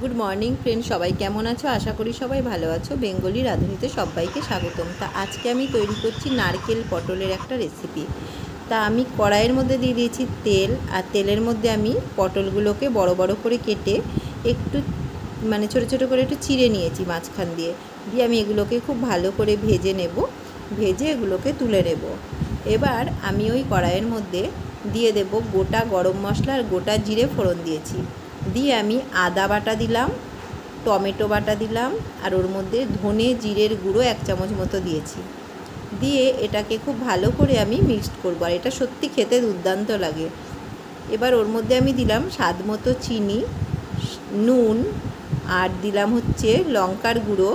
Good morning friend, সবাই কেমন আছো? আশা করি সবাই ভালো আছো। বেঙ্গলি রাঁধুনিতে সবাইকে স্বাগতম। তা আজকে আমি তৈরি করছি নারকেল পটলের একটা রেসিপি। তা আমি কড়াইয়ের মধ্যে দিয়ে দিয়েছি তেল, আর তেলের মধ্যে আমি পটলগুলোকে বড় বড় করে কেটে একটু ছোট ছোট করে একটু চিড়ে নিয়েছি মাঝখান দিয়ে। আমি এগুলোকে খুব ভালো করে ভেজে নেব, ভেজে এগুলোকে তুলে নেব। এবার আমি ওই কড়াইয়ের মধ্যে দিয়ে দেব গোটা গরম মশলা আর গোটা জিরে ফোড়ন দিয়েছি। দিয়ে আমি আদা বাটা দিলাম, টমেটো বাটা দিলাম, আর ওর মধ্যে ধনে জিরের গুঁড়ো 1 চামচ মতো দিয়েছি। দিয়ে এটাকে খুব ভালো করে আমি মিক্সড করবো, আর এটা সত্যি খেতে দুর্দান্ত লাগে। এবার ওর মধ্যে আমি দিলাম স্বাদ মতো চিনি, নুন, আর দিলাম হচ্ছে লঙ্কার গুঁড়ো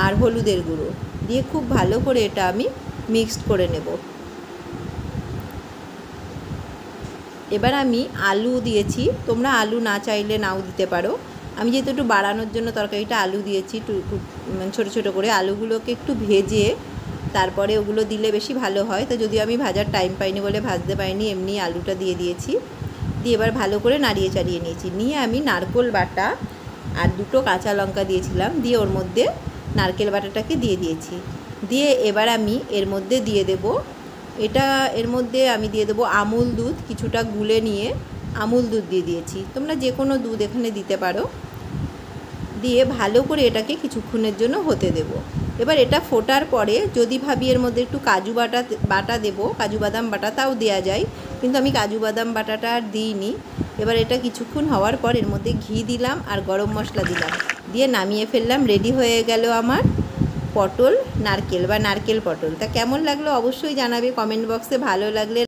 আর হলুদের গুঁড়ো। দিয়ে খুব ভালো করে এটা আমি মিক্সড করে নেব। এবার আমি আলু দিয়েছি, তোমরা আলু না চাইলে নাও দিতে পারো। আমি যেহেতু একটু বাড়ানোর জন্য তরকারিটা আলু দিয়েছি, ছোটো ছোটো করে আলুগুলোকে একটু ভেজে তারপরে ওগুলো দিলে বেশি ভালো হয়। তো যদিও আমি ভাজার টাইম পাইনি বলে ভাজতে পারিনি, এমনি আলুটা দিয়ে দিয়েছি। দিয়ে এবার ভালো করে নাড়িয়ে চাড়িয়ে নিয়েছি। নিয়ে আমি নারকেল বাটা আর 2টো কাঁচা লঙ্কা দিয়েছিলাম, দিয়ে ওর মধ্যে নারকেল বাটাটাকে দিয়ে দিয়েছি। দিয়ে এবার আমি এর মধ্যে দিয়ে দেব এর মধ্যে আমি দিয়ে দেবো আমুল দুধ, কিছুটা গুলে নিয়ে আমুল দুধ দিয়ে দিয়েছি। তোমরা যে কোনো দুধ এখানে দিতে পারো। দিয়ে ভালো করে এটাকে কিছুক্ষণের জন্য হতে দেব। এবার এটা ফোটার পরে যদি ভাবি এর মধ্যে একটু কাজু বাটা দেবো, কাজু বাদাম বাটা, তাও দেওয়া যায়, কিন্তু আমি কাজু বাদাম বাটাটা আর দিইনি। এবার এটা কিছুক্ষণ হওয়ার পর এর মধ্যে ঘি দিলাম আর গরম মশলা দিলাম, দিয়ে নামিয়ে ফেললাম। রেডি হয়ে গেল আমার পটল নারকেল বা নারকেল পটল। তা কেমন লাগলো অবশ্যই জানাবে কমেন্ট বক্সে। ভালো লাগলে